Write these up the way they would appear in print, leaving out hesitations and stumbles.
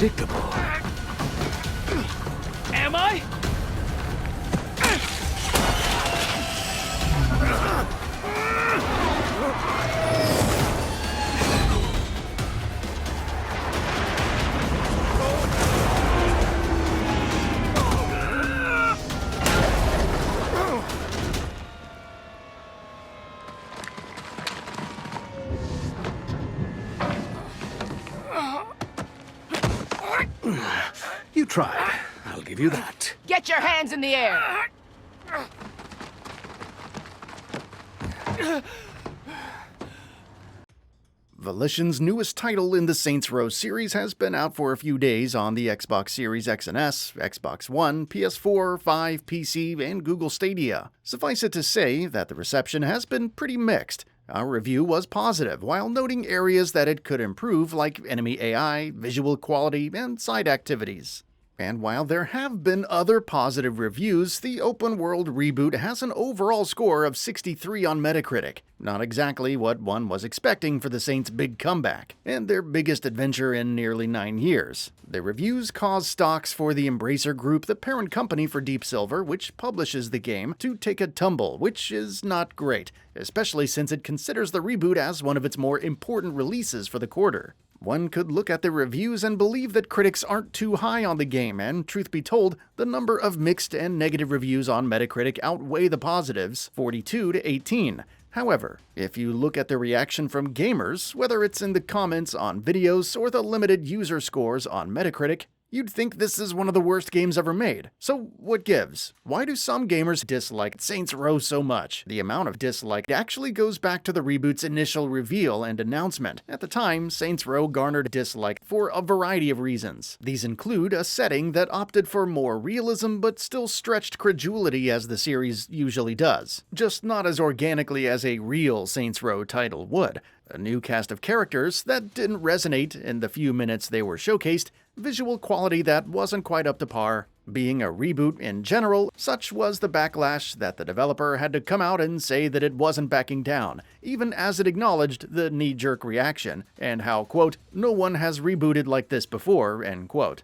predictable. Am I? You tried. I'll give you that. Get your hands in the air! Volition's newest title in the Saints Row series has been out for a few days on the Xbox Series X and S, Xbox One, PS4, 5, PC, and Google Stadia. Suffice it to say that the reception has been pretty mixed. Our review was positive, while noting areas that it could improve like enemy AI, visual quality, and side activities. And while there have been other positive reviews, the open-world reboot has an overall score of 63 on Metacritic. Not exactly what one was expecting for the Saints' big comeback, and their biggest adventure in nearly 9 years. The reviews caused stocks for the Embracer Group, the parent company for Deep Silver, which publishes the game, to take a tumble, which is not great, especially since it considers the reboot as one of its more important releases for the quarter. One could look at the reviews and believe that critics aren't too high on the game, and truth be told, the number of mixed and negative reviews on Metacritic outweigh the positives, 42 to 18. However, if you look at the reaction from gamers, whether it's in the comments on videos or the limited user scores on Metacritic, you'd think this is one of the worst games ever made. So what gives? Why do some gamers dislike Saints Row so much? The amount of dislike actually goes back to the reboot's initial reveal and announcement. At the time, Saints Row garnered dislike for a variety of reasons. These include a setting that opted for more realism but still stretched credulity as the series usually does, just not as organically as a real Saints Row title would. A new cast of characters that didn't resonate in the few minutes they were showcased, visual quality that wasn't quite up to par. Being a reboot in general, such was the backlash that the developer had to come out and say that it wasn't backing down, even as it acknowledged the knee-jerk reaction, and how, quote, no one has rebooted like this before, end quote.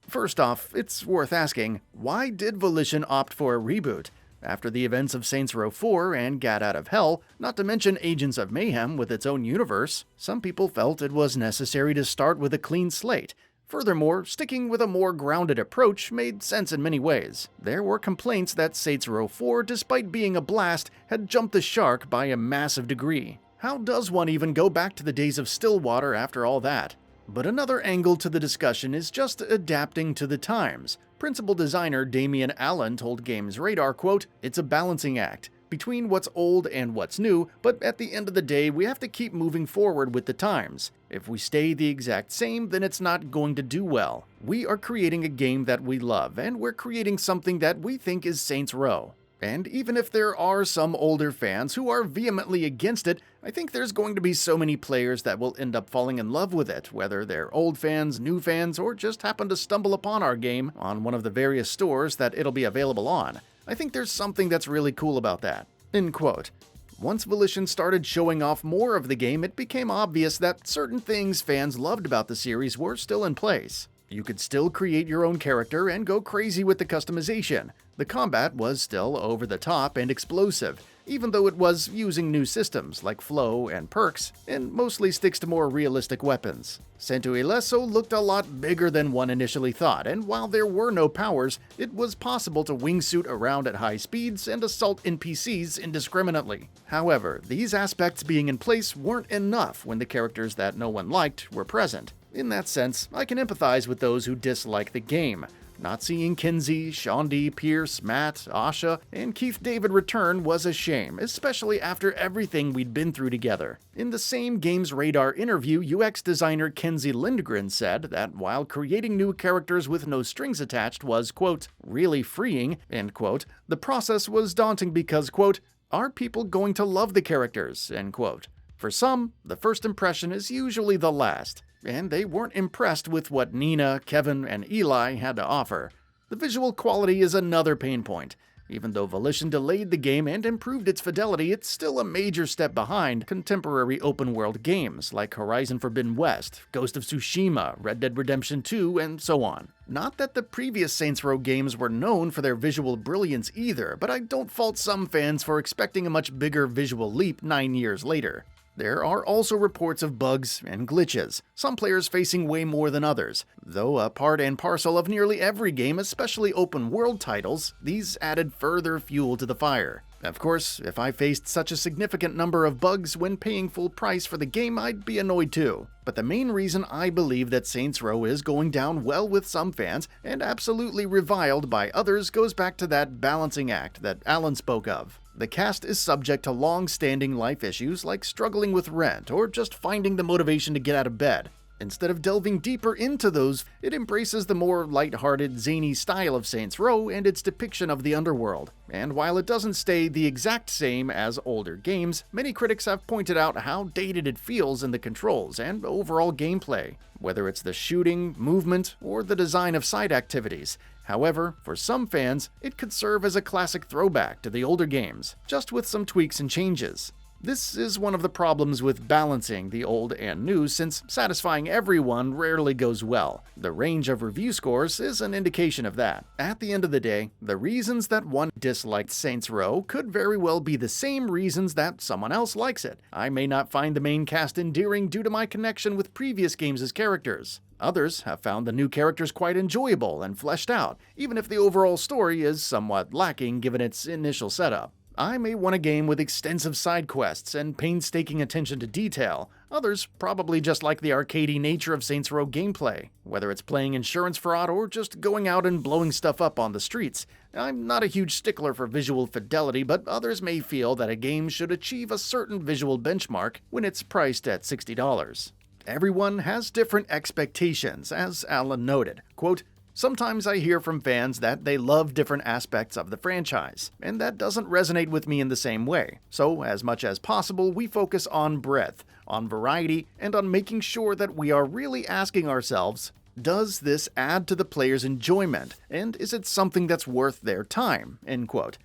First off, it's worth asking, why did Volition opt for a reboot? After the events of Saints Row 4 and Gat Out of Hell, not to mention Agents of Mayhem with its own universe, some people felt it was necessary to start with a clean slate. Furthermore, sticking with a more grounded approach made sense in many ways. There were complaints that Saints Row 4, despite being a blast, had jumped the shark by a massive degree. How does one even go back to the days of Stillwater after all that? But another angle to the discussion is just adapting to the times. Principal designer Damian Allen told Games Radar, quote, it's a balancing act between what's old and what's new, but at the end of the day, we have to keep moving forward with the times. If we stay the exact same, then it's not going to do well. We are creating a game that we love, and we're creating something that we think is Saints Row. And even if there are some older fans who are vehemently against it, I think there's going to be so many players that will end up falling in love with it, whether they're old fans, new fans, or just happen to stumble upon our game on one of the various stores that it'll be available on. I think there's something that's really cool about that. End quote. Once Volition started showing off more of the game, it became obvious that certain things fans loved about the series were still in place. You could still create your own character and go crazy with the customization. The combat was still over the top and explosive, even though it was using new systems like flow and perks, and mostly sticks to more realistic weapons. Santo Ileso looked a lot bigger than one initially thought, and while there were no powers, it was possible to wingsuit around at high speeds and assault NPCs indiscriminately. However, these aspects being in place weren't enough when the characters that no one liked were present. In that sense, I can empathize with those who dislike the game. Not seeing Kinsey, Shaundi, Pierce, Matt, Asha, and Keith David return was a shame, especially after everything we'd been through together. In the same Games Radar interview, UX designer Kenzie Lindgren said that while creating new characters with no strings attached was, quote, really freeing, end quote, the process was daunting because, quote, are people going to love the characters, end quote. For some, the first impression is usually the last, and they weren't impressed with what Nina, Kevin, and Eli had to offer. The visual quality is another pain point. Even though Volition delayed the game and improved its fidelity, it's still a major step behind contemporary open-world games like Horizon Forbidden West, Ghost of Tsushima, Red Dead Redemption 2, and so on. Not that the previous Saints Row games were known for their visual brilliance either, but I don't fault some fans for expecting a much bigger visual leap 9 years later. There are also reports of bugs and glitches, some players facing way more than others. Though a part and parcel of nearly every game, especially open-world titles, these added further fuel to the fire. Of course, if I faced such a significant number of bugs when paying full price for the game, I'd be annoyed too. But the main reason I believe that Saints Row is going down well with some fans and absolutely reviled by others goes back to that balancing act that Alan spoke of. The cast is subject to long-standing life issues like struggling with rent or just finding the motivation to get out of bed. Instead of delving deeper into those, it embraces the more light-hearted, zany style of Saints Row and its depiction of the underworld. And while it doesn't stay the exact same as older games, many critics have pointed out how dated it feels in the controls and overall gameplay, whether it's the shooting, movement, or the design of side activities. However, for some fans, it could serve as a classic throwback to the older games, just with some tweaks and changes. This is one of the problems with balancing the old and new, since satisfying everyone rarely goes well. The range of review scores is an indication of that. At the end of the day, the reasons that one disliked Saints Row could very well be the same reasons that someone else likes it. I may not find the main cast endearing due to my connection with previous games' characters. Others have found the new characters quite enjoyable and fleshed out, even if the overall story is somewhat lacking given its initial setup. I may want a game with extensive side quests and painstaking attention to detail. Others probably just like the arcadey nature of Saints Row gameplay, whether it's playing insurance fraud or just going out and blowing stuff up on the streets. I'm not a huge stickler for visual fidelity, but others may feel that a game should achieve a certain visual benchmark when it's priced at $60. Everyone has different expectations, as Alan noted. Quote, "Sometimes I hear from fans that they love different aspects of the franchise, and that doesn't resonate with me in the same way. So, as much as possible, we focus on breadth, on variety, and on making sure that we are really asking ourselves, does this add to the player's enjoyment, and is it something that's worth their time?" End quote.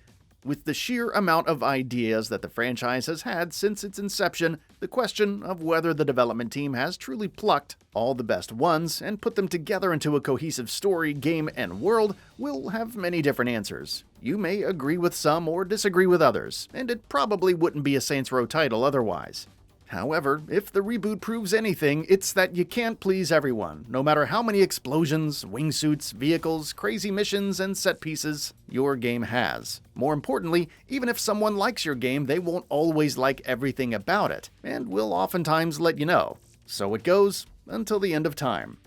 With the sheer amount of ideas that the franchise has had since its inception, the question of whether the development team has truly plucked all the best ones and put them together into a cohesive story, game, and world will have many different answers. You may agree with some or disagree with others, and it probably wouldn't be a Saints Row title otherwise. However, if the reboot proves anything, it's that you can't please everyone, no matter how many explosions, wingsuits, vehicles, crazy missions, and set pieces your game has. More importantly, even if someone likes your game, they won't always like everything about it, and will oftentimes let you know. So it goes until the end of time.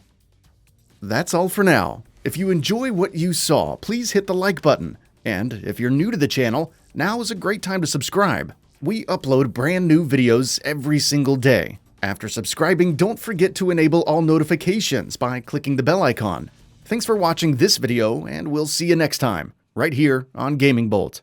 That's all for now. If you enjoy what you saw, please hit the like button. And if you're new to the channel, now is a great time to subscribe. We upload brand new videos every single day. After subscribing, don't forget to enable all notifications by clicking the bell icon. Thanks for watching this video, and we'll see you next time, right here on GamingBolt.